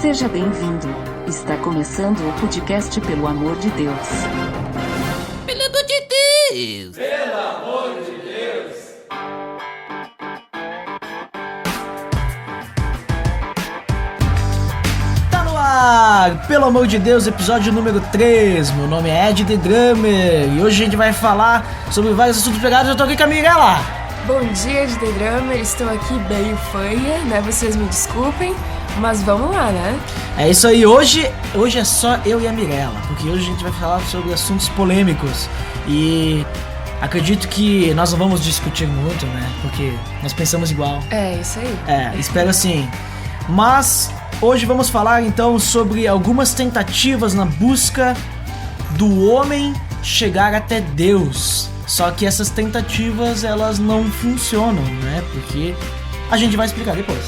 Seja bem-vindo. Está começando o podcast Pelo Amor de Deus. Pelo amor de Deus! Pelo amor de Deus! Tá no ar! Pelo amor de Deus, episódio número 3. Meu nome é Ed The Drummer e hoje a gente vai falar sobre vários assuntos pegados. Eu tô aqui com a Mirella. Bom dia, Ed The Drummer. Estou aqui bem fanha, né? Vocês me desculpem, mas vamos lá, né? É isso aí, hoje é só eu e a Mirella, porque hoje a gente vai falar sobre assuntos polêmicos e acredito que nós não vamos discutir muito, né? Porque nós pensamos igual. É, isso aí. Espero assim. Mas hoje vamos falar então sobre algumas tentativas na busca do homem chegar até Deus. Só que essas tentativas, elas não funcionam, né? Porque a gente vai explicar depois.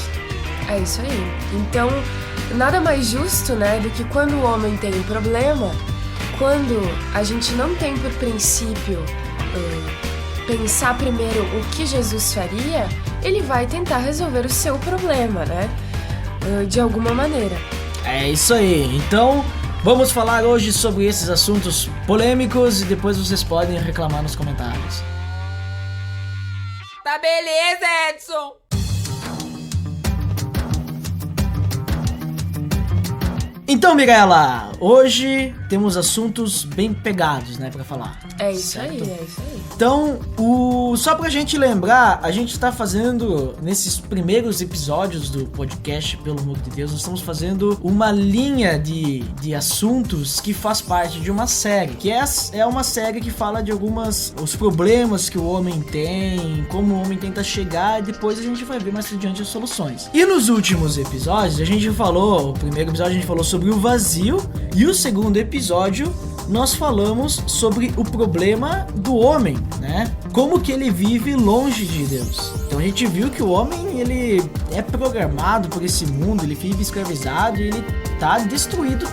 É isso aí. Então, nada mais justo, né, do que quando o homem tem um problema, quando a gente não tem por princípio pensar primeiro o que Jesus faria, ele vai tentar resolver o seu problema, né? De alguma maneira. É isso aí. Então, vamos falar hoje sobre esses assuntos polêmicos e depois vocês podem reclamar nos comentários. Tá beleza, Edson! Então, Mirella, hoje temos assuntos bem pegados, né, pra falar. É isso certo? aí, é isso aí. Então, só pra gente lembrar, a gente tá fazendo, nesses primeiros episódios do podcast, pelo amor de Deus, nós estamos fazendo uma linha de assuntos que faz parte de uma série, que é uma série que fala de os problemas que o homem tem, como o homem tenta chegar, e depois a gente vai ver mais adiante as soluções. E nos últimos episódios, o primeiro episódio a gente falou sobre o vazio, e o segundo episódio nós falamos sobre o problema do homem, né? Como que ele vive longe de Deus. Então a gente viu que o homem, ele é programado por esse mundo, ele vive escravizado e ele tá destruído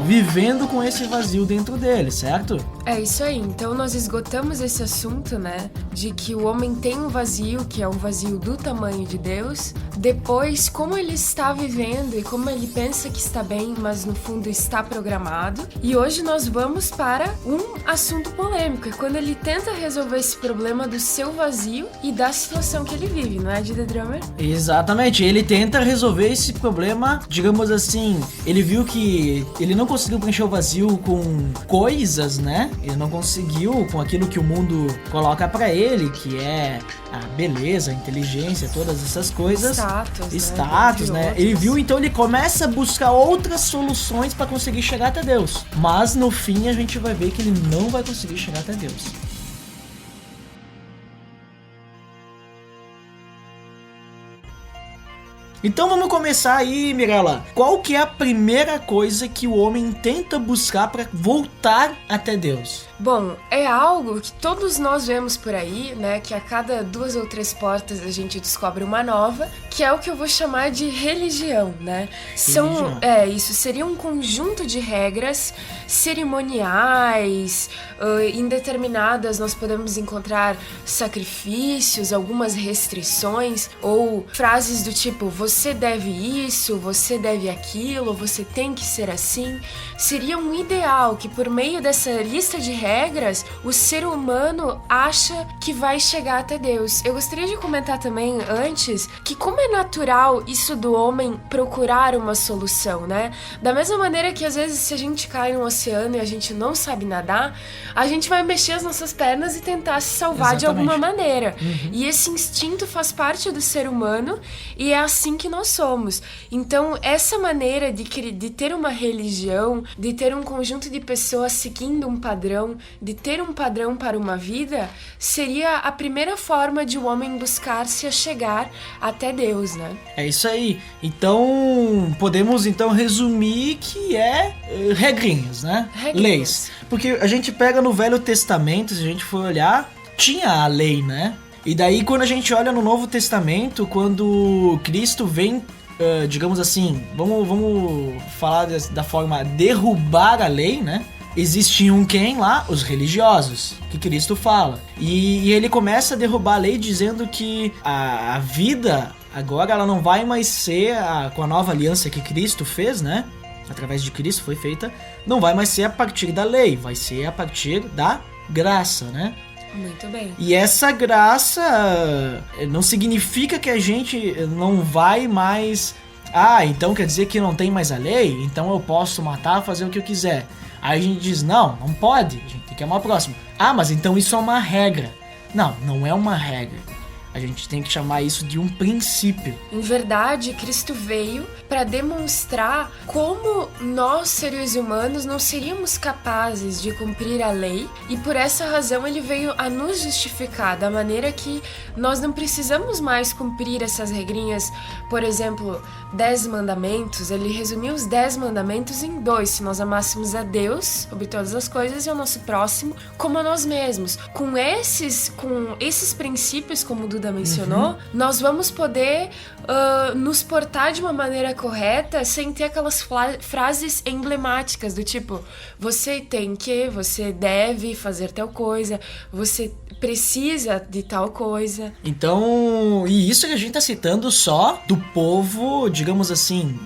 vivendo com esse vazio dentro dele, certo? É isso aí, então nós esgotamos esse assunto, né, de que o homem tem um vazio, que é um vazio do tamanho de Deus. Depois, como ele está vivendo e como ele pensa que está bem, mas no fundo está programado. E hoje nós vamos para um assunto polêmico, é quando ele tenta resolver esse problema do seu vazio e da situação que ele vive, não é, Ed The Drummer? Exatamente, ele tenta resolver esse problema, digamos assim, ele viu que ele não conseguiu preencher o vazio com coisas, né? Ele não conseguiu com aquilo que o mundo coloca pra ele, que é a beleza, a inteligência, todas essas coisas. Status, né? Ele viu, então ele começa a buscar outras soluções pra conseguir chegar até Deus. Mas no fim a gente vai ver que ele não vai conseguir chegar até Deus. Então vamos começar aí, Mirella. Qual que é a primeira coisa que o homem tenta buscar para voltar até Deus? Bom, é algo que todos nós vemos por aí, né? Que a cada 2 ou 3 portas a gente descobre uma nova, que é o que eu vou chamar de religião, né? Isso seria um conjunto de regras cerimoniais, indeterminadas. Nós podemos encontrar sacrifícios, algumas restrições ou frases do tipo: você deve isso, você deve aquilo, você tem que ser assim. Seria um ideal que, por meio dessa lista de regras, o ser humano acha que vai chegar até Deus. Eu gostaria de comentar também antes que como é natural isso do homem procurar uma solução, né? Da mesma maneira que às vezes se a gente cai no oceano e a gente não sabe nadar, a gente vai mexer as nossas pernas e tentar se salvar de alguma maneira. E esse instinto faz parte do ser humano e é assim que nós somos. Então, essa maneira de ter uma religião, de ter um conjunto de pessoas seguindo um padrão, de ter um padrão para uma vida, seria a primeira forma de o homem buscar-se a chegar até Deus, né? É isso aí. Então, podemos resumir que é regrinhas, né? Leis. Porque a gente pega no Velho Testamento, se a gente for olhar, tinha a lei, né? E daí quando a gente olha no Novo Testamento, quando Cristo vem, digamos assim, vamos falar da forma derrubar a lei, né? Existiam quem lá? Os religiosos, que Cristo fala. E ele começa a derrubar a lei dizendo que a vida Agora ela não vai mais ser, com a nova aliança que Cristo fez, né? Através de Cristo foi feita, não vai mais ser a partir da lei, vai ser a partir da graça, né? Muito bem. E essa graça não significa que a gente não vai mais... então quer dizer que não tem mais a lei? Então eu posso matar, fazer o que eu quiser. Aí a gente diz, não pode, a gente tem que amar o próximo. Mas então isso é uma regra. Não é uma regra. A gente tem que chamar isso de um princípio. Em verdade, Cristo veio para demonstrar como nós, seres humanos, não seríamos capazes de cumprir a lei, e por essa razão ele veio a nos justificar, da maneira que nós não precisamos mais cumprir essas regrinhas. Por exemplo, 10 mandamentos, ele resumiu os 10 mandamentos em 2, se nós amássemos a Deus sobre todas as coisas e ao nosso próximo como a nós mesmos. Com esses princípios, como o Duda mencionou, nós vamos poder nos portar de uma maneira correta sem ter aquelas frases emblemáticas do tipo, você tem que, você deve fazer tal coisa, você precisa de tal coisa. Então, e isso que a gente tá citando só do povo, digamos assim,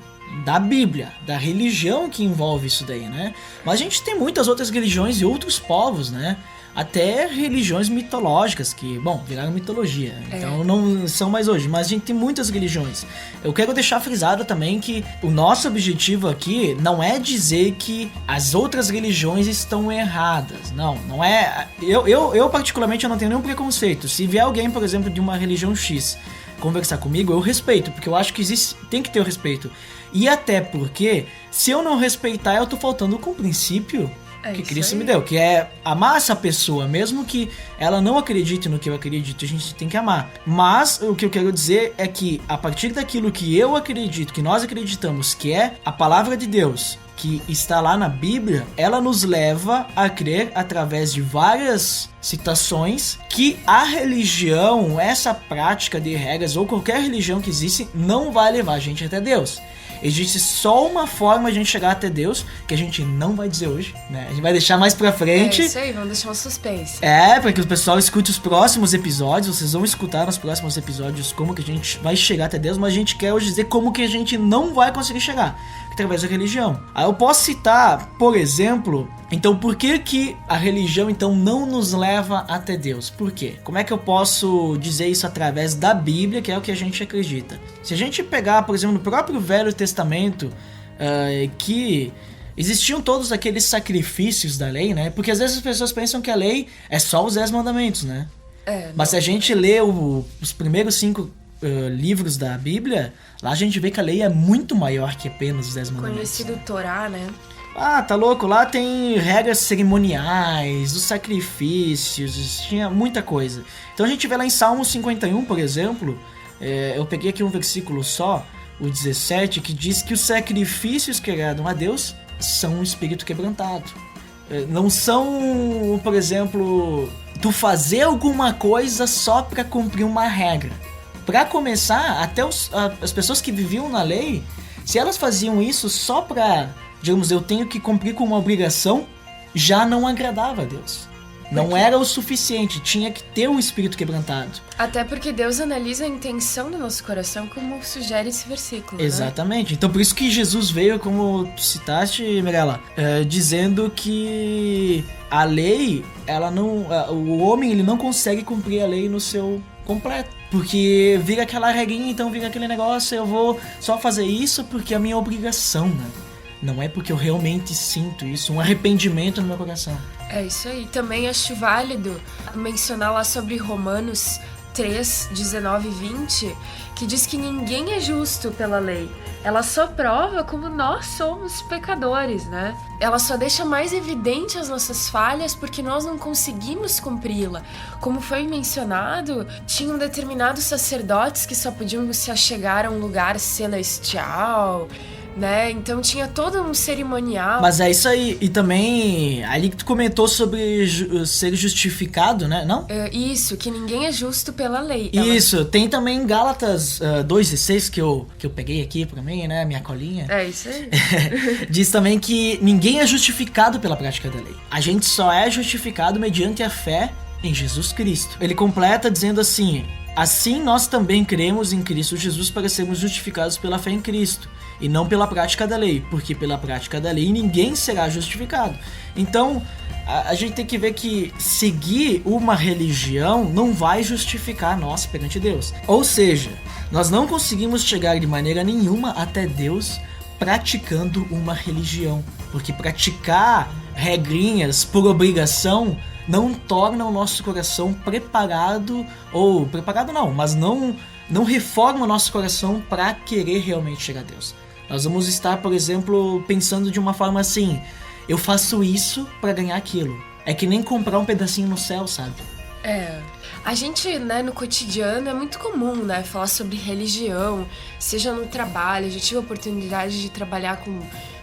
da Bíblia, da religião que envolve isso daí, né? Mas a gente tem muitas outras religiões e outros povos, né? Até religiões mitológicas que, viraram mitologia, então não são mais hoje, mas a gente tem muitas religiões. Eu quero deixar frisado também que o nosso objetivo aqui não é dizer que as outras religiões estão erradas, não é... Eu particularmente eu não tenho nenhum preconceito. Se vier alguém, por exemplo, de uma religião X conversar comigo, eu respeito, porque eu acho que tem que ter o respeito. E até porque, se eu não respeitar, eu tô faltando com o princípio que Cristo me deu, que é amar essa pessoa, mesmo que ela não acredite no que eu acredito, a gente tem que amar. Mas o que eu quero dizer é que a partir daquilo que eu acredito, que nós acreditamos, que é a palavra de Deus, que está lá na Bíblia, ela nos leva a crer através de várias citações que a religião, essa prática de regras ou qualquer religião que existe, não vai levar a gente até Deus. Existe só uma forma de a gente chegar até Deus, que a gente não vai dizer hoje, né? A gente vai deixar mais pra frente. É isso aí, vamos deixar um suspense. Para que o pessoal escute os próximos episódios. Vocês vão escutar nos próximos episódios como que a gente vai chegar até Deus, mas a gente quer hoje dizer como que a gente não vai conseguir chegar, através da religião. Aí eu posso citar, por exemplo, então por que a religião então não nos leva até Deus? Por quê? Como é que eu posso dizer isso através da Bíblia, que é o que a gente acredita? Se a gente pegar, por exemplo, no próprio Velho Testamento, que existiam todos aqueles sacrifícios da lei, né? Porque às vezes as pessoas pensam que a lei é só os 10 mandamentos, né? Mas se a gente lê os primeiros 5 livros da Bíblia, lá a gente vê que a lei é muito maior que apenas os 10 mandamentos. Conhecido Torá, né? Tá louco, lá tem regras cerimoniais, os sacrifícios, tinha muita coisa. Então a gente vê lá em Salmo 51, por exemplo, eu peguei aqui um versículo só, o 17, que diz que os sacrifícios que agradam a Deus são um espírito quebrantado. Não são, por exemplo, tu fazer alguma coisa só pra cumprir uma regra. Pra começar, até as pessoas que viviam na lei, se elas faziam isso só pra, digamos, eu tenho que cumprir com uma obrigação, já não agradava a Deus. Não era o suficiente, tinha que ter um espírito quebrantado. Até porque Deus analisa a intenção do nosso coração, como sugere esse versículo. Exatamente. Né? Então por isso que Jesus veio, como tu citaste, Mirella, dizendo que a lei, ela não, o homem ele não consegue cumprir a lei no seu completo. Porque vira aquela regrinha, então vira aquele negócio, eu vou só fazer isso porque é a minha obrigação, né? Não é porque eu realmente sinto isso, um arrependimento no meu coração. É isso aí. Também acho válido mencionar lá sobre Romanos 3, 19 e 20, que diz que ninguém é justo pela lei. Ela só prova como nós somos pecadores, né? Ela só deixa mais evidente as nossas falhas porque nós não conseguimos cumpri-la. Como foi mencionado, tinham determinados sacerdotes que só podiam se achegar a um lugar celestial, né? Então tinha todo um cerimonial. Mas é isso aí. E também, ali que tu comentou sobre ser justificado, né? Não? Isso, que ninguém é justo pela lei. Isso, tem também Gálatas 2:6 que eu peguei aqui pra mim, né? Minha colinha. É isso aí. Diz também que ninguém é justificado pela prática da lei. A gente só é justificado mediante a fé em Jesus Cristo. Ele completa dizendo assim: Assim nós também cremos em Cristo Jesus para sermos justificados pela fé em Cristo, e não pela prática da lei, porque pela prática da lei ninguém será justificado. Então, a gente tem que ver que seguir uma religião não vai justificar nós perante Deus. Ou seja, nós não conseguimos chegar de maneira nenhuma até Deus praticando uma religião, porque praticar regrinhas por obrigação não torna o nosso coração preparado, ou preparado não, mas não reforma o nosso coração para querer realmente chegar a Deus. Nós vamos estar, por exemplo, pensando de uma forma assim: eu faço isso para ganhar aquilo. É que nem comprar um pedacinho no céu, sabe? A gente, né, no cotidiano é muito comum, né, falar sobre religião, seja no trabalho. Eu já tive a oportunidade de trabalhar com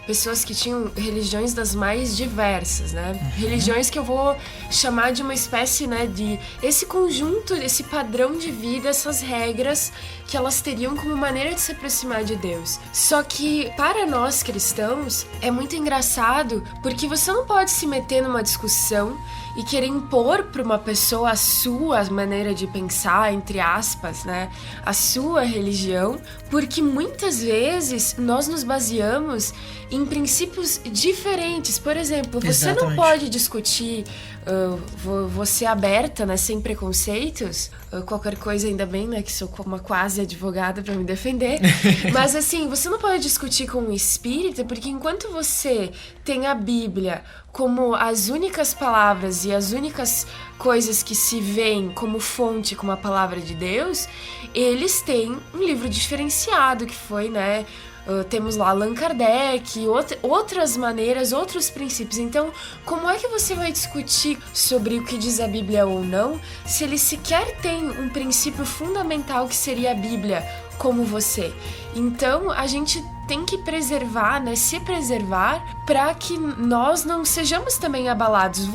pessoas que tinham religiões das mais diversas, né? Religiões que eu vou chamar de uma espécie, né, de esse conjunto, esse padrão de vida, essas regras que elas teriam como maneira de se aproximar de Deus. Só que para nós cristãos é muito engraçado, porque você não pode se meter numa discussão e querer impor para uma pessoa a sua maneira de pensar, entre aspas, né, a sua religião, porque muitas vezes nós nos baseamos em princípios diferentes. Por exemplo, você não pode discutir, você aberta, né, sem preconceitos, qualquer coisa, ainda bem, né, que sou uma quase advogada para me defender, mas assim, você não pode discutir com um espírita, porque enquanto você tem a Bíblia como as únicas palavras e as únicas coisas que se veem como fonte, como a palavra de Deus, eles têm um livro diferenciado, que foi, né, temos lá Allan Kardec, outras maneiras, outros princípios. Então, como é que você vai discutir sobre o que diz a Bíblia ou não, se ele sequer tem um princípio fundamental que seria a Bíblia como você? Então, a gente tem que preservar, né, se preservar, para que nós não sejamos também abalados.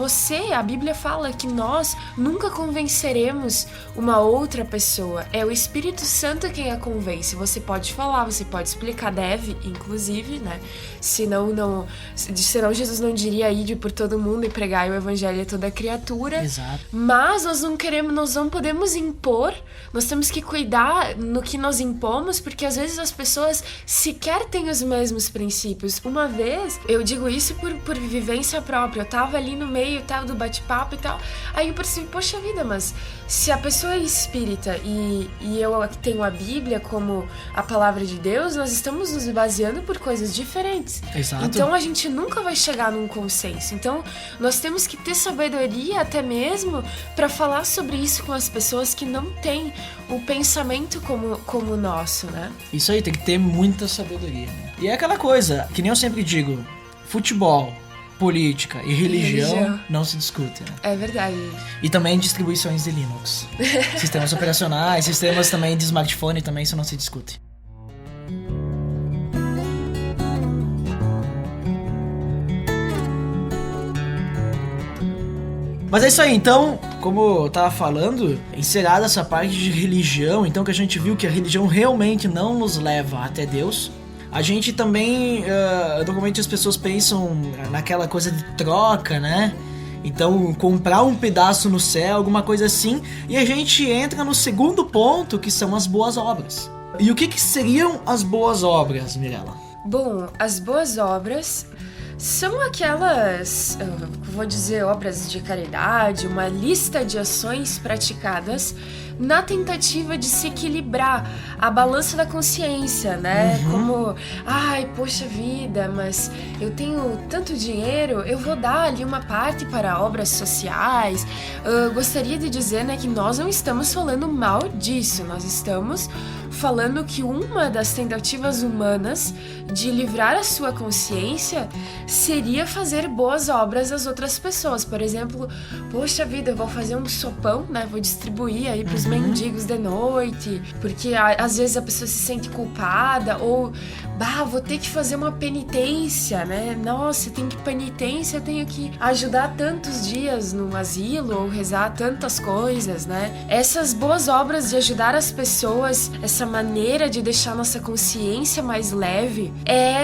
A Bíblia fala que nós nunca convenceremos uma outra pessoa. É o Espírito Santo quem a convence. Você pode falar, você pode explicar, deve, inclusive, né? Senão Jesus não diria ide por todo mundo e pregai o evangelho a toda criatura. Exato. Mas nós não podemos impor, nós temos que cuidar no que nós impomos, porque às vezes as pessoas sequer têm os mesmos princípios. Uma vez, eu digo isso por vivência própria, eu tava ali no meio, tava do bate-papo e tal, aí eu percebi, poxa vida, mas se a pessoa é espírita e eu tenho a Bíblia como a palavra de Deus, nós estamos nos baseando por coisas diferentes. Exato. Então a gente nunca vai chegar num consenso. Então nós temos que ter sabedoria até mesmo para falar sobre isso com as pessoas que não têm o pensamento como o nosso, né? Isso aí, tem que ter muita sabedoria, né? E é aquela coisa, que nem eu sempre digo, futebol, política e religião não se discutem, né? É verdade. E também distribuições de Linux. Sistemas operacionais, sistemas também de smartphone, também isso não se discute. Mas é isso aí, então, como eu tava falando, encerrada essa parte de religião, então que a gente viu que a religião realmente não nos leva até Deus, a gente também, normalmente as pessoas pensam naquela coisa de troca, né? Então, comprar um pedaço no céu, alguma coisa assim, e a gente entra no segundo ponto, que são as boas obras. E o que seriam as boas obras, Mirella? Bom, as boas obras são aquelas, vou dizer, obras de caridade, uma lista de ações praticadas na tentativa de se equilibrar a balança da consciência, né? Como, ai, poxa vida, mas eu tenho tanto dinheiro, eu vou dar ali uma parte para obras sociais. Gostaria de dizer, né, que nós não estamos falando mal disso, nós estamos falando que uma das tentativas humanas de livrar a sua consciência seria fazer boas obras às outras pessoas. Por exemplo, poxa vida, eu vou fazer um sopão, né? Vou distribuir aí pros mendigos de noite, porque às vezes a pessoa se sente culpada, ou vou ter que fazer uma penitência, né? Nossa, tem que penitência, eu tenho que ajudar tantos dias no asilo ou rezar tantas coisas, né? Essas boas obras de ajudar as pessoas, essa maneira de deixar nossa consciência mais leve,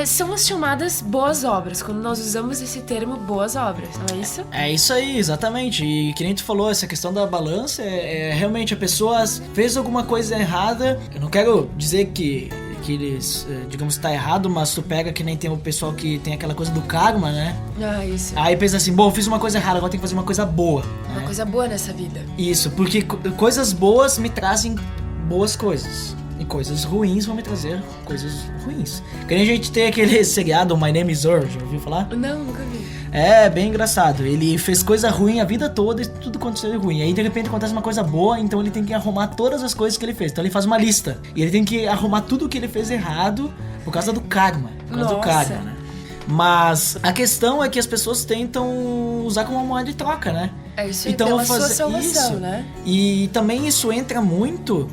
são as chamadas boas obras, quando nós usamos esse termo boas obras, não é isso? É isso aí, exatamente. E que nem tu falou, essa questão da balança realmente a pessoa fez alguma coisa errada. Eu não quero dizer que eles, digamos, tá errado, mas tu pega que nem tem o pessoal que tem aquela coisa do karma, né? Isso. Aí pensa assim, bom, eu fiz uma coisa errada, agora tem que fazer uma coisa boa. Uma coisa boa nessa vida. Isso, porque coisas boas me trazem boas coisas. E coisas ruins vão me trazer coisas ruins. Que nem a gente tem aquele seriado My Name is Earl, já ouviu falar? Não, nunca vi. É, bem engraçado. Ele fez coisa ruim a vida toda e tudo aconteceu ruim. Aí de repente acontece uma coisa boa, então ele tem que arrumar todas as coisas que ele fez. Então ele faz uma lista. E ele tem que arrumar tudo que ele fez errado por causa do karma. Por causa do karma, né? Mas a questão é que as pessoas tentam usar como uma moeda de troca, né? É isso aí, então, pela sua salvação, isso, né? E também isso entra muito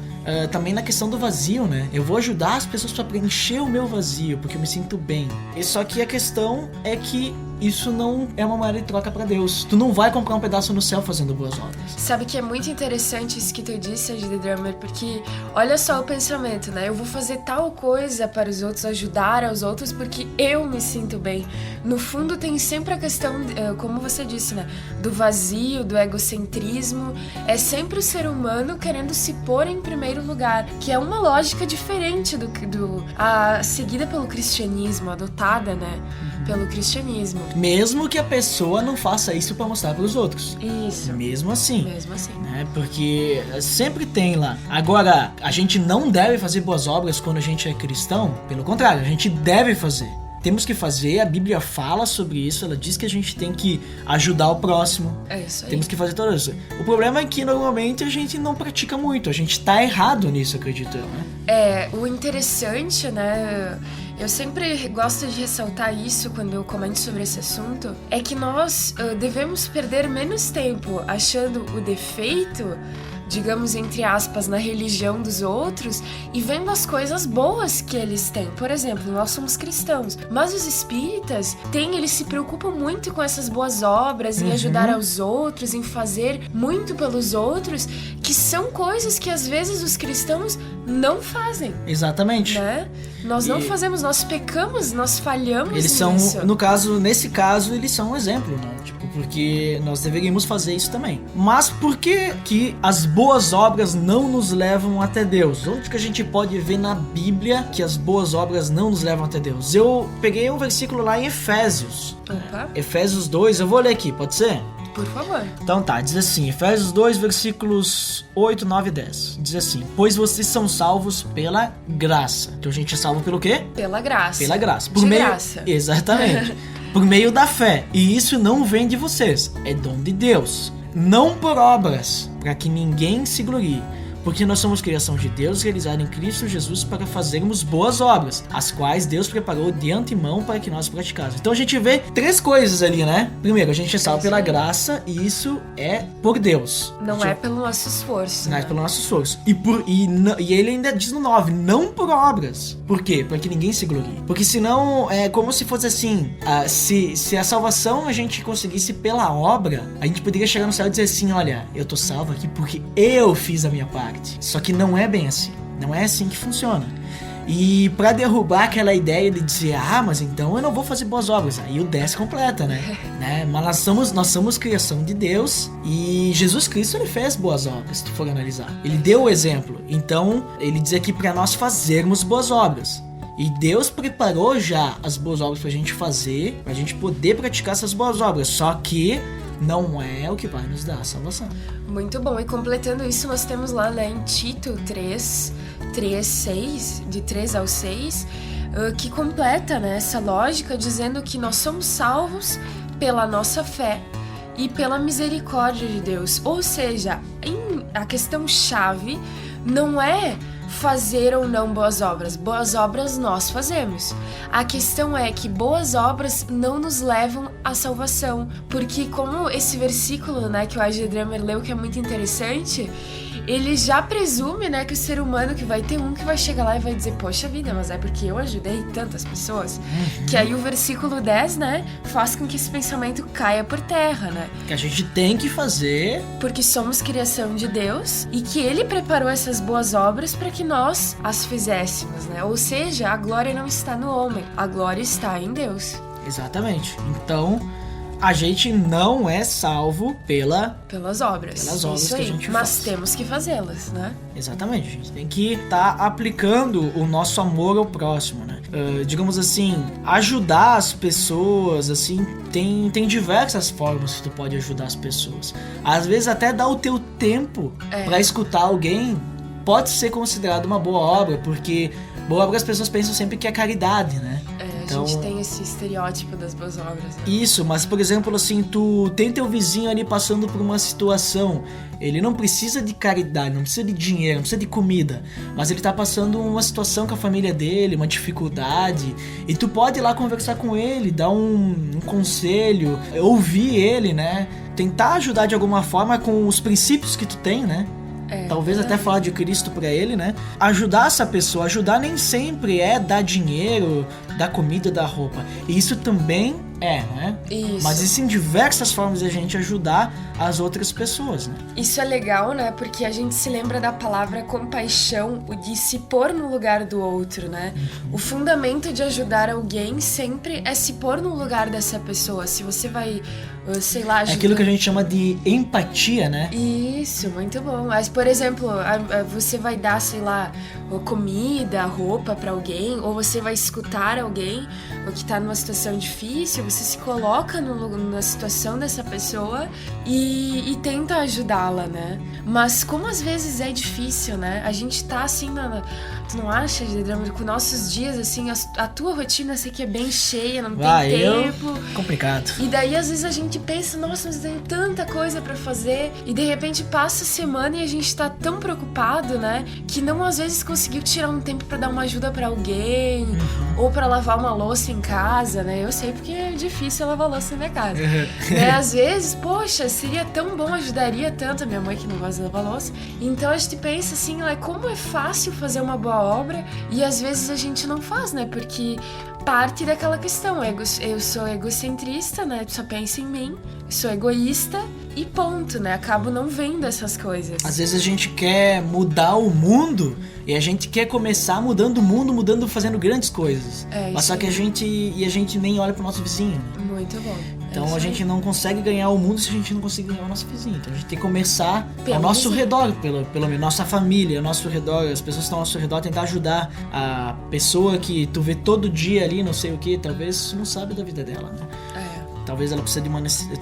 também na questão do vazio, né? Eu vou ajudar as pessoas pra preencher o meu vazio, porque eu me sinto bem. E só que a questão é que isso não é uma moeda de troca pra Deus. Tu não vai comprar um pedaço no céu fazendo boas obras. Sabe que é muito interessante isso que tu disse, Ed The Drummer, porque olha só o pensamento, né? Eu vou fazer tal coisa para os outros, ajudar aos outros porque eu me sinto bem. No fundo tem sempre a questão, como você disse, né? Do vazio, do egocentrismo. É sempre o ser humano querendo se pôr em primeiro lugar, que é uma lógica diferente a seguida pelo cristianismo, adotada, né? Pelo cristianismo. Mesmo que a pessoa não faça isso pra mostrar pros outros. Isso. Mesmo assim. Mesmo assim. Né? Porque sempre tem lá. Agora, a gente não deve fazer boas obras quando a gente é cristão. Pelo contrário, a gente deve fazer. Temos que fazer, a Bíblia fala sobre isso, ela diz que a gente tem que ajudar o próximo. É isso aí. Temos que fazer tudo isso. O problema é que normalmente a gente não pratica muito, a gente tá errado nisso, acredito eu, né? O interessante, né, eu sempre gosto de ressaltar isso quando eu comento sobre esse assunto, é que nós devemos perder menos tempo achando o defeito, digamos, entre aspas, na religião dos outros e vendo as coisas boas que eles têm. Por exemplo, nós somos cristãos, mas os espíritas eles se preocupam muito com essas boas obras, em ajudar aos outros, em fazer muito pelos outros, que são coisas que às vezes os cristãos não fazem. Exatamente. Né? Nós não fazemos, nós pecamos, nós falhamos eles nisso. São, nesse caso, eles são um exemplo, né? Tipo, porque nós deveríamos fazer isso também. Mas por que as boas obras não nos levam até Deus? Onde que a gente pode ver na Bíblia que as boas obras não nos levam até Deus? Eu peguei um versículo lá em Efésios. Opa. Efésios 2, eu vou ler aqui, pode ser? Por favor. Então tá, diz assim, Efésios 2, versículos 8, 9 e 10. Diz assim, pois vocês são salvos pela graça. Então a gente é salvo pelo quê? Pela graça. Pela graça. Graça. Exatamente. Por meio da fé. E isso não vem de vocês, é dom de Deus. Não por obras, para que ninguém se glorie. Porque nós somos criação de Deus, realizada em Cristo Jesus para fazermos boas obras, as quais Deus preparou de antemão para que nós praticássemos. Então a gente vê 3 coisas ali, né? Primeiro, a gente é salvo pela graça e isso é por Deus. Não é pelo nosso esforço. Não é pelo nosso esforço. E ele ainda diz no 9, não por obras. Por quê? Para que ninguém se glorie. Porque senão é como se fosse assim, se a salvação a gente conseguisse pela obra, a gente poderia chegar no céu e dizer assim, olha, eu tô salvo aqui porque eu fiz a minha parte. Só que não é bem assim. Não é assim que funciona. E pra derrubar aquela ideia de dizer, mas então eu não vou fazer boas obras, aí o 10 completa, né? Mas nós somos criação de Deus e Jesus Cristo, ele fez boas obras, se tu for analisar. Ele deu o exemplo. Então, ele diz aqui pra nós fazermos boas obras. E Deus preparou já as boas obras pra gente fazer, pra gente poder praticar essas boas obras. Só que não é o que vai nos dar a salvação. Muito bom. E completando isso, nós temos lá, né, em Tito 3, 6, de 3 ao 6, que completa, né, essa lógica, dizendo que nós somos salvos pela nossa fé e pela misericórdia de Deus. Ou seja, a questão chave não é fazer ou não boas obras. Boas obras nós fazemos. A questão é que boas obras não nos levam à salvação. Porque como esse versículo, né, que o Ed The Drummer leu, que é muito interessante, ele já presume, né, que o ser humano que vai ter um que vai chegar lá e vai dizer, poxa vida, mas é porque eu ajudei tantas pessoas. Que aí o versículo 10, né, faz com que esse pensamento caia por terra, né? Que a gente tem que fazer. Porque somos criação de Deus e que ele preparou essas boas obras para que nós as fizéssemos, né? Ou seja, a glória não está no homem, a glória está em Deus. Exatamente. Então, a gente não é salvo pelas obras. Pelas obras isso que aí. a gente Mas faz. temos que fazê-las, né? Exatamente. A gente tem que estar aplicando o nosso amor ao próximo, né? Digamos assim, ajudar as pessoas, assim, tem diversas formas que tu pode ajudar as pessoas. Às vezes até dar o teu tempo pra escutar alguém pode ser considerado uma boa obra, porque boa obra as pessoas pensam sempre que é caridade, né? A gente tem esse estereótipo das boas obras. Né? Isso, mas por exemplo, assim, tu tem teu vizinho ali passando por uma situação, ele não precisa de caridade, não precisa de dinheiro, não precisa de comida, mas ele tá passando uma situação com a família dele, uma dificuldade, e tu pode ir lá conversar com ele, dar um conselho, ouvir ele, né? Tentar ajudar de alguma forma com os princípios que tu tem, né? Talvez até falar de Cristo pra ele, né? Ajudar essa pessoa. Ajudar nem sempre é dar dinheiro, dar comida, dar roupa. E isso também né? Isso. Mas existem diversas formas de a gente ajudar as outras pessoas, né? Isso é legal, né? Porque a gente se lembra da palavra compaixão, o de se pôr no lugar do outro, né? O fundamento de ajudar alguém sempre é se pôr no lugar dessa pessoa. Se você vai, sei lá... É aquilo que a gente chama de empatia, né? Isso, muito bom. Mas, por exemplo, você vai dar, sei lá, comida, roupa pra alguém, ou você vai escutar alguém que tá numa situação difícil, você se coloca na situação dessa pessoa e tenta ajudá-la, né? Mas como às vezes é difícil, né? A gente tá assim, tu não acha, Gedrama, com nossos dias, assim, a tua rotina assim, que é bem cheia, não tem tempo. Complicado. E daí às vezes a gente pensa, nossa, mas tem tanta coisa pra fazer, e de repente passa a semana e a gente tá tão preocupado, né? Que não às vezes conseguiu tirar um tempo pra dar uma ajuda pra alguém, ou pra lavar uma louça em casa, né? Eu sei porque é difícil lavar louça na minha casa. Né? Às vezes, poxa, seria tão bom, ajudaria tanto a minha mãe que não gosta de lavar louça. Então a gente pensa assim, como é fácil fazer uma boa obra e às vezes a gente não faz, né? Porque parte daquela questão, eu sou egocentrista, né? Só penso em mim, sou egoísta e ponto, né? Acabo não vendo essas coisas. Às vezes a gente quer mudar o mundo e a gente quer começar mudando o mundo, fazendo grandes coisas. Mas só que a gente nem olha pro nosso vizinho. Muito bom. Então a gente não consegue ganhar o mundo se a gente não conseguir ganhar o nosso vizinho. Então a gente tem que começar Pelo ao nosso vizinho. redor, pelo menos nossa família, ao nosso redor, as pessoas que estão ao nosso redor, tentar ajudar a pessoa que tu vê todo dia ali, não sei o que, talvez tu não sabe da vida dela, né? Talvez ela precise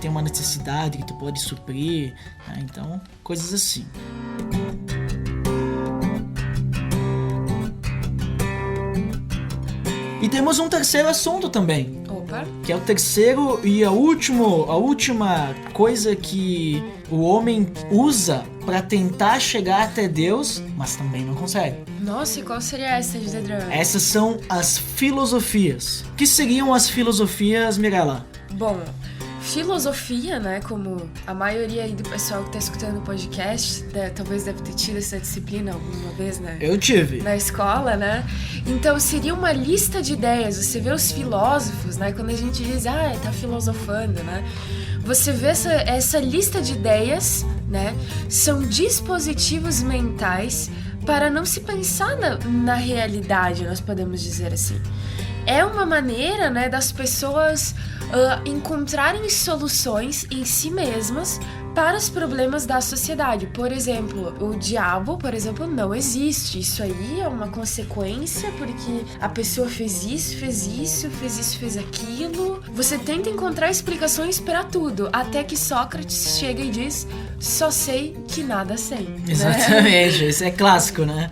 ter uma necessidade que tu pode suprir, né? Então, coisas assim. E temos um terceiro assunto também. Opa. Que é o terceiro e a última coisa que o homem usa para tentar chegar até Deus, mas também não consegue. Nossa, e qual seria essa, Gedrama? Essas são as filosofias. O que seriam as filosofias, Mirella? Bom, filosofia, né, como a maioria aí do pessoal que tá escutando o podcast, talvez deve ter tido essa disciplina alguma vez, né? Eu tive. Na escola, né? Então seria uma lista de ideias. Você vê os filósofos, né? Quando a gente diz, tá filosofando, né? Você vê essa lista de ideias, né? São dispositivos mentais para não se pensar na realidade, nós podemos dizer assim. É uma maneira, né, das pessoas encontrarem soluções em si mesmas para os problemas da sociedade. Por exemplo, o diabo, por exemplo, não existe. Isso aí é uma consequência porque a pessoa fez isso, fez aquilo. Você tenta encontrar explicações para tudo, até que Sócrates chega e diz, só sei que nada sei. Exatamente, isso é clássico, né?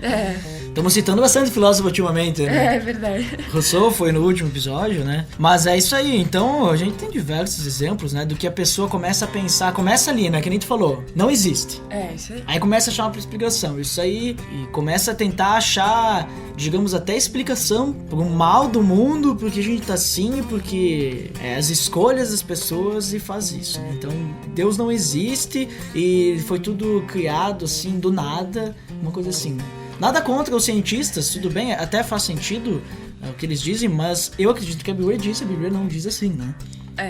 Estamos citando bastante filósofo ultimamente, né? É verdade. Rousseau foi no último episódio, né? Mas é isso aí. Então, a gente tem diversos exemplos, né? Do que a pessoa começa a pensar. Começa ali, né? Que nem tu falou. Não existe. É, isso aí. Aí começa a achar uma explicação. Isso aí. E começa a tentar achar, digamos, até explicação pro mal do mundo. Porque a gente tá assim. Porque as escolhas das pessoas e faz isso, né? Então, Deus não existe. E foi tudo criado, assim, do nada. Uma coisa assim, né? Nada contra os cientistas, tudo bem, até faz sentido o que eles dizem, mas eu acredito que a Bíblia diz, a Bíblia não diz assim, né?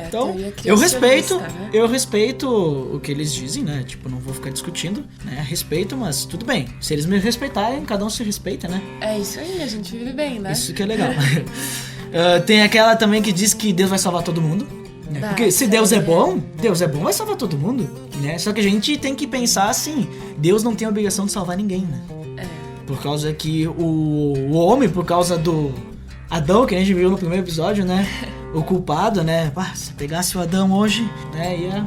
Então, eu respeito o que eles dizem, né? Tipo, não vou ficar discutindo, né? Respeito, mas tudo bem. Se eles me respeitarem, cada um se respeita, né? É isso aí, a gente vive bem, né? Isso que é legal. Tem aquela também que diz que Deus vai salvar todo mundo. Né? Porque se Deus é bom, vai salvar todo mundo, né? Só que a gente tem que pensar assim, Deus não tem a obrigação de salvar ninguém, né? Por causa que o homem, por causa do Adão, que a gente viu no primeiro episódio, né? O culpado, né? Se pegasse o Adão hoje, né? Ia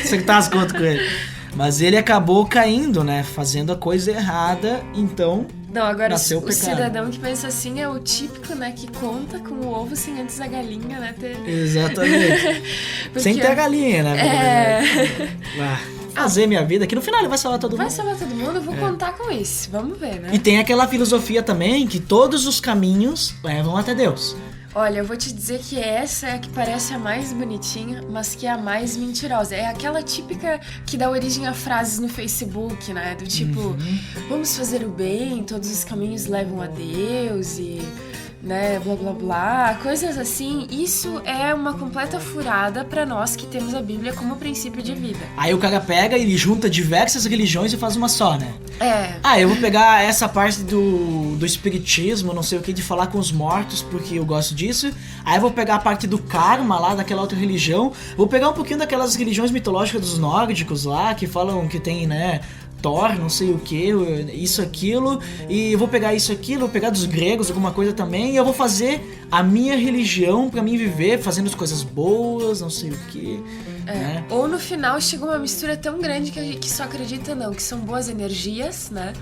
acertar as contas com ele. Mas ele acabou caindo, né? Fazendo a coisa errada, então... Não, agora nasceu o cidadão que pensa assim é o típico, né? Que conta com o ovo sem antes a galinha, né? Exatamente. Porque... Sem ter a galinha, né? Fazer minha vida, que no final ele vai salvar todo mundo. Vai salvar todo mundo, eu vou contar com isso. Vamos ver, né? E tem aquela filosofia também que todos os caminhos levam até Deus. Olha, eu vou te dizer que essa é a que parece a mais bonitinha, mas que é a mais mentirosa. É aquela típica que dá origem a frases no Facebook, né? Do tipo, vamos fazer o bem, todos os caminhos levam a Deus e... né, blá blá blá, coisas assim. Isso é uma completa furada pra nós que temos a Bíblia como princípio de vida. Aí o cara pega e junta diversas religiões e faz uma só, né? Eu vou pegar essa parte do espiritismo, não sei o que, de falar com os mortos, porque eu gosto disso. Aí eu vou pegar a parte do karma lá, daquela outra religião. Vou pegar um pouquinho daquelas religiões mitológicas dos nórdicos lá, que falam que tem, né, Thor, não sei o que, isso, aquilo, e eu vou pegar isso, aquilo, vou pegar dos gregos, alguma coisa também, e eu vou fazer a minha religião pra mim viver, fazendo as coisas boas, não sei o que, né? Ou no final chega uma mistura tão grande que só acredita não, que são boas energias, né?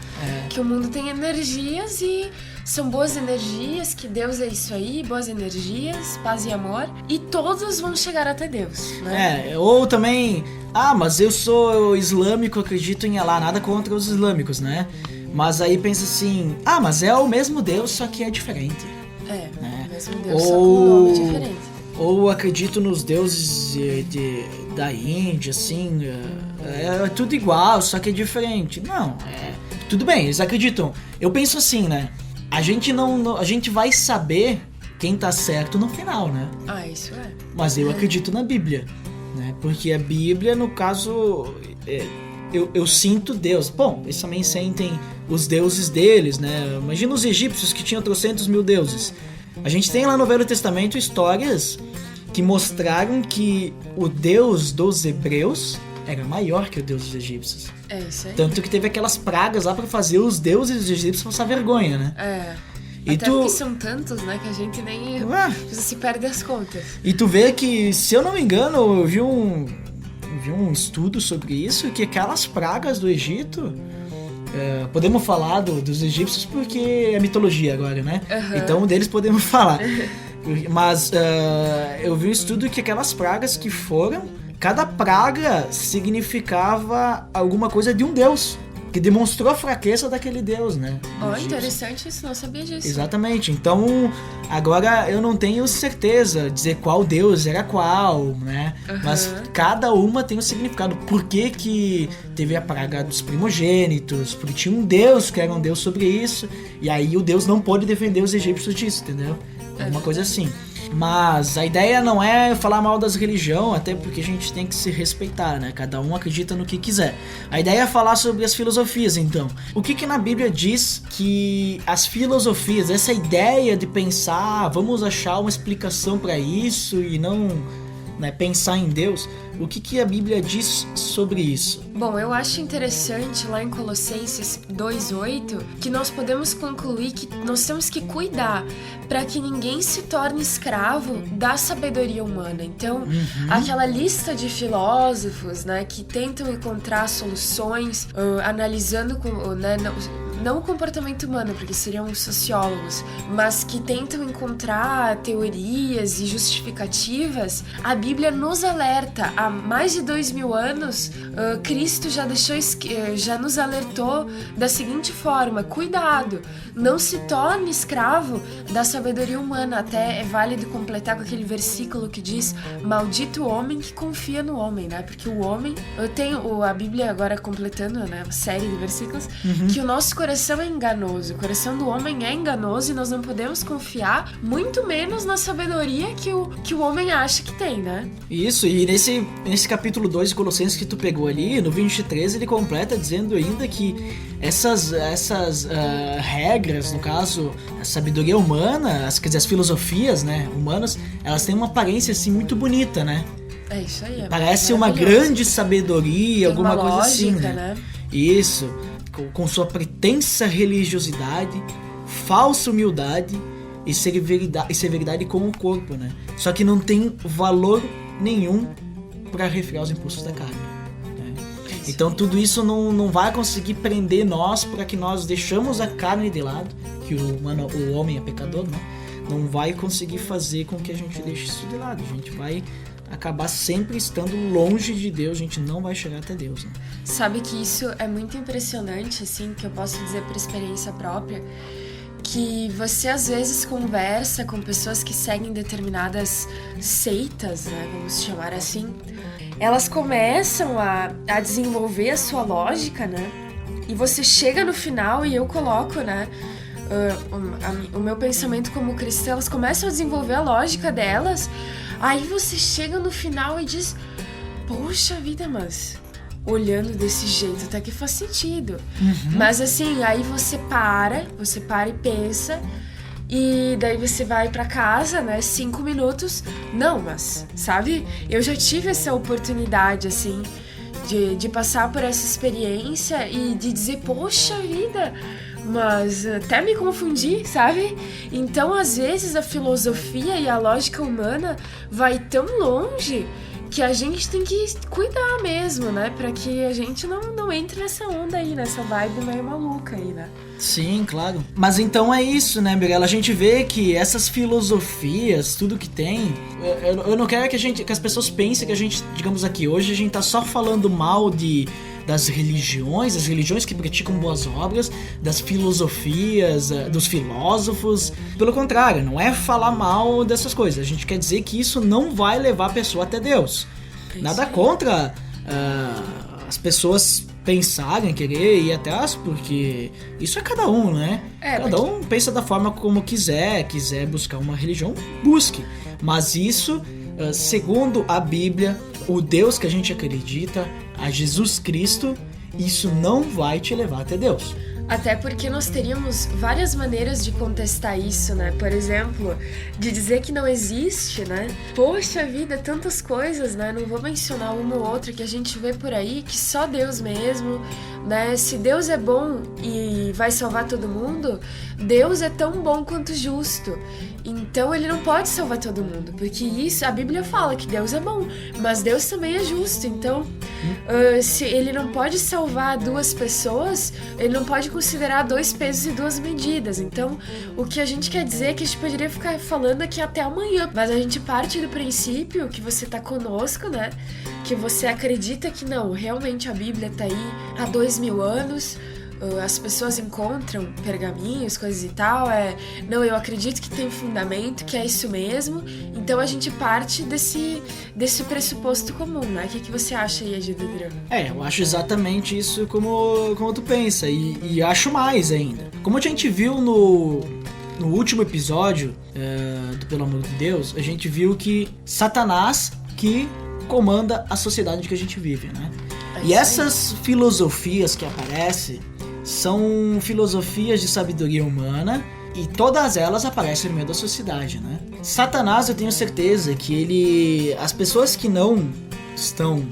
Que o mundo tem energias e são boas energias, que Deus é isso aí, boas energias, paz e amor, e todos vão chegar até Deus, né? Ou também, mas eu sou islâmico, acredito em Allah, nada contra os islâmicos, né? Mas aí pensa assim, mas é o mesmo Deus, só que é diferente. Né? O mesmo Deus, só com um nome diferente. Ou acredito nos deuses da Índia, assim, é tudo igual, só que é diferente. Não, tudo bem, eles acreditam. Eu penso assim, né? A gente vai saber quem tá certo no final, né? Isso é. Mas eu acredito na Bíblia, né? Porque a Bíblia, no caso, eu sinto Deus. Bom, eles também sentem os deuses deles, né? Imagina os egípcios que tinham 300.000 deuses. A gente tem lá no Velho Testamento histórias que mostraram que o Deus dos hebreus era maior que o Deus dos egípcios. É isso aí. Tanto que teve aquelas pragas lá pra fazer os deuses dos egípcios passar vergonha, né? Até porque são tantos, né, que a gente nem se perde as contas. E tu vê que, se eu não me engano, eu vi um estudo sobre isso, que aquelas pragas do Egito... podemos falar dos egípcios porque é mitologia agora, né? Então deles podemos falar. Mas eu vi um estudo que aquelas pragas que foram, cada praga significava alguma coisa de um deus, que demonstrou a fraqueza daquele deus, né? Interessante isso, não sabia disso. Exatamente, então agora eu não tenho certeza dizer qual deus era qual, né? Mas cada uma tem um significado. Por que teve a praga dos primogênitos? Porque tinha um deus que era um deus sobre isso, e aí o deus não pôde defender os egípcios disso, entendeu? Alguma coisa assim. Mas a ideia não é falar mal das religiões, até porque a gente tem que se respeitar, né? Cada um acredita no que quiser. A ideia é falar sobre as filosofias, então. O que na Bíblia diz que as filosofias, essa ideia de pensar, vamos achar uma explicação para isso e não, né, pensar em Deus, o que a Bíblia diz sobre isso? Bom, eu acho interessante lá em Colossenses 2:8 que nós podemos concluir que nós temos que cuidar para que ninguém se torne escravo da sabedoria humana. Então, aquela lista de filósofos, né, que tentam encontrar soluções, analisando com, né, não o comportamento humano, porque seriam sociólogos, mas que tentam encontrar teorias e justificativas, a Bíblia nos alerta. Há mais de 2000 anos, Cristo já nos alertou da seguinte forma: cuidado, não se torne escravo da sabedoria humana. Até é válido completar com aquele versículo que diz: maldito o homem que confia no homem, né? Porque o homem, eu tenho a Bíblia agora completando, né, uma série de versículos, que o nosso coração é enganoso, o coração do homem é enganoso e nós não podemos confiar, muito menos na sabedoria que o homem acha que tem, né? Isso, e nesse capítulo 2 de Colossenses que tu pegou ali, no 23, ele completa dizendo ainda que essas regras, no caso, a sabedoria humana, quer dizer, as filosofias, né, humanas, elas têm uma aparência assim muito bonita, né? É isso aí. Parece uma grande sabedoria, tem alguma uma coisa lógica, assim, né? Isso, com sua pretensa religiosidade, falsa humildade e severidade com o corpo, né? Só que não tem valor nenhum para refrear os impulsos da carne, né? Então tudo isso não vai conseguir prender nós para que nós deixamos a carne de lado, que o homem é pecador, né? Não vai conseguir fazer com que a gente deixe isso de lado. A gente vai acabar sempre estando longe de Deus, a gente não vai chegar até Deus, né? Sabe que isso é muito impressionante, assim, que eu posso dizer por experiência própria, que você às vezes conversa com pessoas que seguem determinadas seitas, né, vamos chamar assim, elas começam a desenvolver a sua lógica, né, e você chega no final e eu coloco, né, o meu pensamento como cristã, elas começam a desenvolver a lógica delas, aí você chega no final e diz: poxa vida, mas olhando desse jeito até que faz sentido. Mas assim, aí você para e pensa, e daí você vai pra casa, né, 5 minutos, não, mas, sabe, eu já tive essa oportunidade, assim, de passar por essa experiência e de dizer, poxa vida, mas até me confundi, sabe? Então, às vezes, a filosofia e a lógica humana vai tão longe que a gente tem que cuidar mesmo, né? Pra que a gente não entre nessa onda aí, nessa vibe meio maluca aí, né? Sim, claro. Mas então é isso, né, Mirella? A gente vê que essas filosofias, tudo que tem... Eu não quero que as pessoas pensem que a gente, digamos aqui, hoje a gente tá só falando mal das religiões, as religiões que praticam boas obras, das filosofias, dos filósofos. Pelo contrário, não é falar mal dessas coisas. A gente quer dizer que isso não vai levar a pessoa até Deus. Nada contra as pessoas pensarem, querer ir até porque isso é cada um, né? Cada um pensa da forma como quiser buscar uma religião, busque. Mas isso, segundo a Bíblia, o Deus que a gente acredita, a Jesus Cristo, isso não vai te levar até Deus. Até porque nós teríamos várias maneiras de contestar isso, né? Por exemplo, de dizer que não existe, né? Poxa vida, tantas coisas, né? Não vou mencionar uma ou outra que a gente vê por aí, que só Deus mesmo, né? Se Deus é bom e vai salvar todo mundo, Deus é tão bom quanto justo. Então ele não pode salvar todo mundo, porque isso, a Bíblia fala que Deus é bom, mas Deus também é justo. Então, se ele não pode salvar 2 pessoas, ele não pode considerar 2 pesos e 2 medidas. Então, o que a gente quer dizer é que a gente poderia ficar falando aqui até amanhã, mas a gente parte do princípio que você tá conosco, né? Que você acredita que não, realmente a Bíblia tá aí há 2000 anos, as pessoas encontram pergaminhos, coisas e tal, não, eu acredito que tem fundamento, que é isso mesmo, então a gente parte desse pressuposto comum, né? O que você acha aí, Agidadrão? Eu acho exatamente isso como tu pensa, e acho mais ainda. Como a gente viu no último episódio do Pelo Amor de Deus, a gente viu que Satanás que comanda a sociedade que a gente vive, né? E essas filosofias que aparecem são filosofias de sabedoria humana e todas elas aparecem no meio da sociedade, né? Satanás, eu tenho certeza que as pessoas que não estão,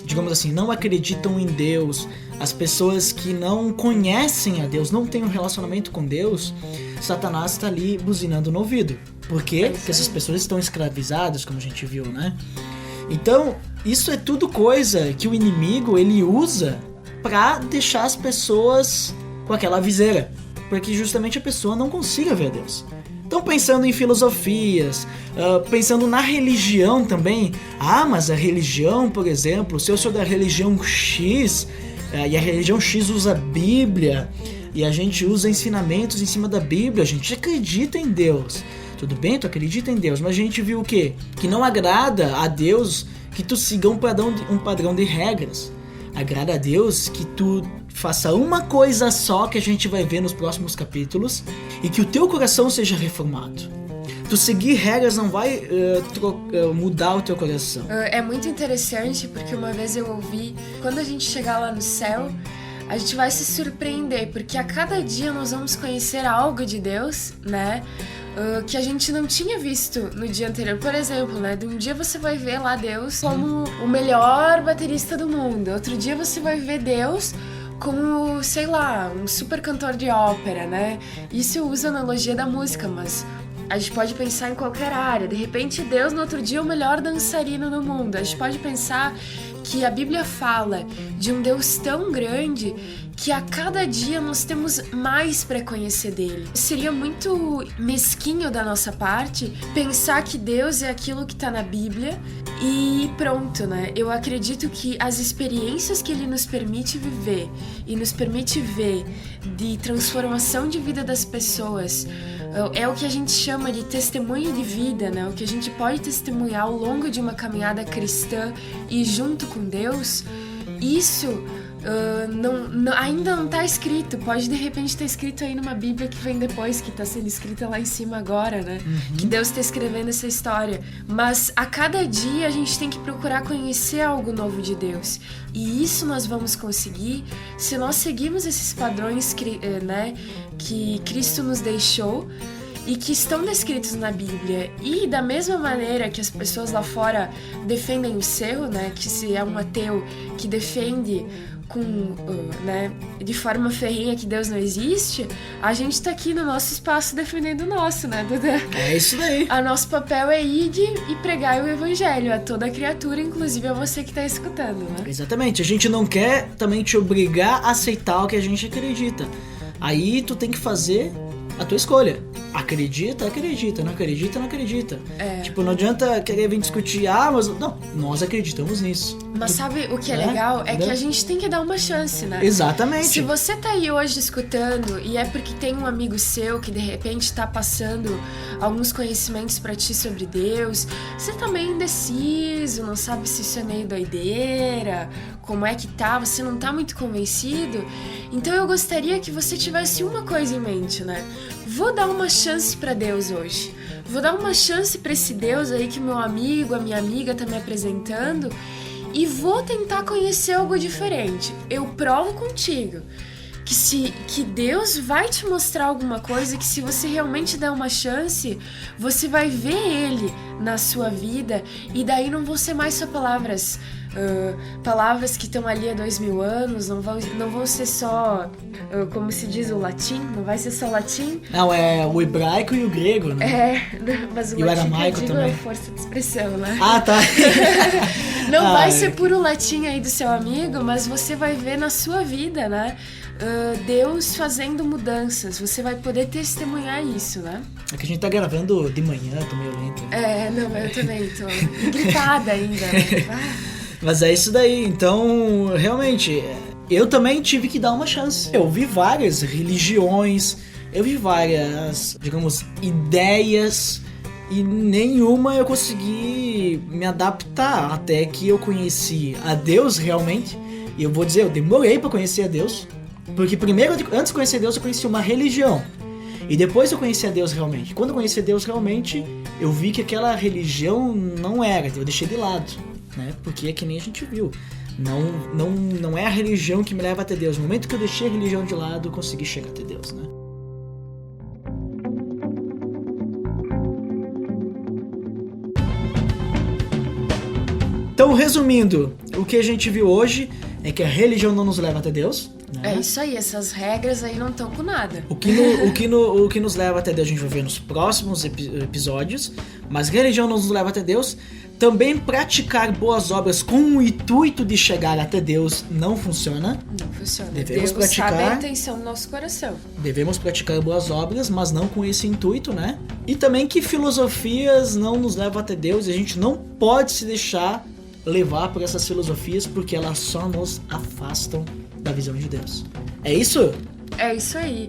digamos assim, não acreditam em Deus, as pessoas que não conhecem a Deus, não têm um relacionamento com Deus, Satanás está ali buzinando no ouvido. Por quê? Porque essas pessoas estão escravizadas, como a gente viu, né? Então, isso é tudo coisa que o inimigo, ele usa pra deixar as pessoas com aquela viseira, para que justamente a pessoa não consiga ver Deus. Então, pensando em filosofias, pensando na religião também, mas a religião, por exemplo, se eu sou da religião X, e a religião X usa a Bíblia, e a gente usa ensinamentos em cima da Bíblia, a gente acredita em Deus. Tudo bem, tu acredita em Deus, mas a gente viu o quê? Que não agrada a Deus que tu siga um padrão de regras. Agrada a Deus que tu faça uma coisa só, que a gente vai ver nos próximos capítulos, e que o teu coração seja reformado. Tu seguir regras não vai mudar o teu coração. É muito interessante, porque uma vez eu ouvi, quando a gente chegar lá no céu, a gente vai se surpreender, porque a cada dia nós vamos conhecer algo de Deus, né? Que a gente não tinha visto no dia anterior. Por exemplo, né? De um dia você vai ver lá Deus como o melhor baterista do mundo. Outro dia você vai ver Deus como, sei lá, um super cantor de ópera, né? Isso eu uso a analogia da música, mas a gente pode pensar em qualquer área. De repente, Deus no outro dia é o melhor dançarino do mundo. A gente pode pensar que a Bíblia fala de um Deus tão grande que a cada dia nós temos mais para conhecer dele. Seria muito mesquinho da nossa parte pensar que Deus é aquilo que tá na Bíblia e pronto, né? Eu acredito que as experiências que ele nos permite viver e nos permite ver de transformação de vida das pessoas é o que a gente chama de testemunho de vida, né? O que a gente pode testemunhar ao longo de uma caminhada cristã e junto com Deus. Isso ainda não tá escrito. Pode de repente estar escrito aí numa Bíblia que vem depois, que tá sendo escrita lá em cima agora, né? Que Deus tá escrevendo essa história. Mas a cada dia a gente tem que procurar conhecer algo novo de Deus. E isso nós vamos conseguir se nós seguirmos esses padrões, né, que Cristo nos deixou e que estão descritos na Bíblia. E da mesma maneira que as pessoas lá fora defendem o seu, né, que se é um ateu que defende né, de forma ferrenha que Deus não existe, a gente tá aqui no nosso espaço defendendo o nosso, né, Duda? É isso daí. O nosso papel é ir e pregar o evangelho a toda criatura, inclusive a você que tá escutando, né? Exatamente, a gente não quer também te obrigar a aceitar o que a gente acredita. Aí tu tem que fazer a tua escolha. Acredita, não acredita, não acredita. Tipo, não adianta querer vir discutir, mas não, nós acreditamos nisso. Mas sabe o que é legal? É que a gente tem que dar uma chance, né? Exatamente. Se você tá aí hoje escutando e é porque tem um amigo seu que de repente tá passando alguns conhecimentos pra ti sobre Deus, você tá meio indeciso, não sabe se isso é meio doideira, como é que tá, você não tá muito convencido, então eu gostaria que você tivesse uma coisa em mente, né? Vou dar uma chance pra Deus hoje. Vou dar uma chance pra esse Deus aí que meu amigo, a minha amiga tá me apresentando e vou tentar conhecer algo diferente. Eu provo contigo que Deus vai te mostrar alguma coisa, que se você realmente der uma chance, você vai ver Ele na sua vida e daí não vão ser mais só palavras que estão ali há 2000 anos, não vão ser só, como se diz, o latim, não vai ser só latim. Não, é o hebraico e o grego, né? Mas o e latim o aramaico que eu digo também. é força de expressão, né? Tá. Não vai ser puro latim aí do seu amigo, mas você vai ver na sua vida, né? Deus fazendo mudanças, você vai poder testemunhar isso, né? É que a gente tá gravando de manhã, tô meio lento. Não, eu também tô gripada ainda. Mas é isso daí, então, realmente, eu também tive que dar uma chance. Eu vi várias religiões, eu vi várias, digamos, ideias, e nenhuma eu consegui me adaptar até que eu conheci a Deus realmente. E eu vou dizer, eu demorei pra conhecer a Deus, porque primeiro, antes de conhecer Deus, eu conheci uma religião. E depois eu conheci a Deus realmente. Quando eu conheci a Deus realmente, eu vi que aquela religião não era, eu deixei de lado, né? Porque é que nem a gente viu. Não é a religião que me leva até Deus. No momento que eu deixei a religião de lado, eu consegui chegar até Deus, né? Então, resumindo, o que a gente viu hoje é que a religião não nos leva até Deus, né? É isso aí, essas regras aí não estão com nada. O que nos leva até Deus a gente vai ver nos próximos episódios, mas religião não nos leva até Deus. também praticar boas obras com o intuito de chegar até Deus não funciona. Não funciona. Devemos Deus praticar- sabe a intenção do nosso coração. Devemos praticar boas obras, mas não com esse intuito, né? E também que filosofias não nos levam até Deus, e a gente não pode se deixar levar por essas filosofias, porque elas só nos afastam da visão de Deus. É isso? É isso aí.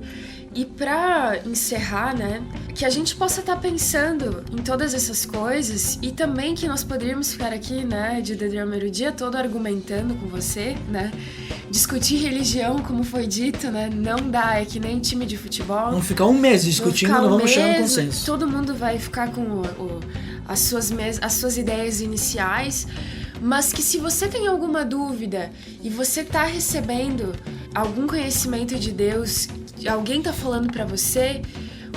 E pra encerrar, né, que a gente possa estar pensando em todas essas coisas e também que nós poderíamos ficar aqui, né, de Dedrummer o dia todo argumentando com você, né, discutir religião, como foi dito, né, não dá, é que nem time de futebol. Vamos ficar um mês discutindo, não vamos chegar no consenso. Todo mundo vai ficar com as suas ideias iniciais, mas que se você tem alguma dúvida e você tá recebendo algum conhecimento de Deus, alguém tá falando pra você,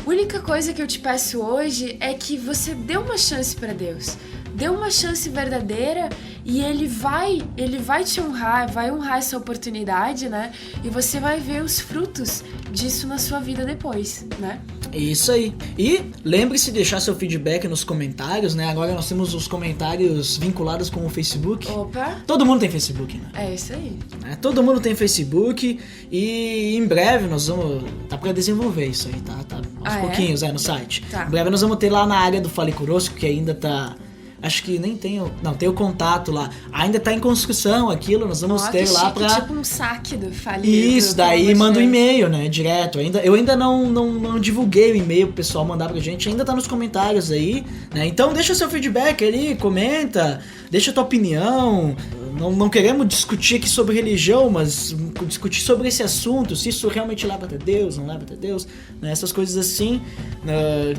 a única coisa que eu te peço hoje é que você dê uma chance pra Deus. Dê uma chance verdadeira e ele vai te honrar, vai honrar essa oportunidade, né? E você vai ver os frutos disso na sua vida depois, né? Isso aí. E lembre-se de deixar seu feedback nos comentários, né? Agora nós temos os comentários vinculados com o Facebook. Opa! Todo mundo tem Facebook, né? É isso aí. Todo mundo tem Facebook e em breve nós vamos... Tá pra desenvolver isso aí, tá? Aos pouquinhos, no site. Tá. Em breve nós vamos ter lá na área do Fale Conosco, que ainda tá... Acho que nem tem o... Não, tem o contato lá. Ainda tá em construção aquilo, nós vamos ter que lá chique, pra... tipo um saque do Fale. Isso, daí manda um e-mail, né, direto. Eu ainda não divulguei o e-mail pro pessoal mandar pra gente, ainda tá nos comentários aí, né? Então deixa seu feedback ali, comenta, deixa a tua opinião. Não queremos discutir aqui sobre religião, mas discutir sobre esse assunto, se isso realmente leva até Deus, não leva até Deus, né? Essas coisas assim.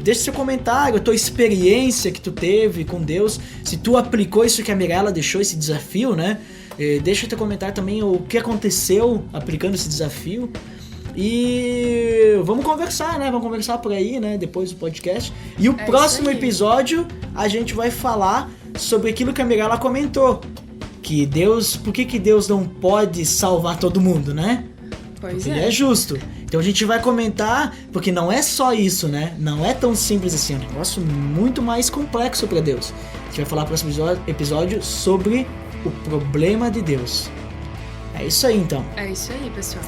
Deixa seu comentário, a tua experiência que tu teve com Deus, se tu aplicou isso que a Mirella deixou, esse desafio, né? Deixa teu comentário também o que aconteceu aplicando esse desafio. E vamos conversar, né? Vamos conversar por aí, né? Depois do podcast. E o próximo episódio a gente vai falar sobre aquilo que a Mirella comentou. Que Deus, por que Deus não pode salvar todo mundo, né? Porque ele é justo. Então a gente vai comentar, porque não é só isso, né? Não é tão simples assim, é um negócio muito mais complexo para Deus. A gente vai falar no próximo episódio sobre o problema de Deus. É isso aí, então. É isso aí, pessoal.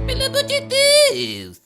Pelo amor de Deus!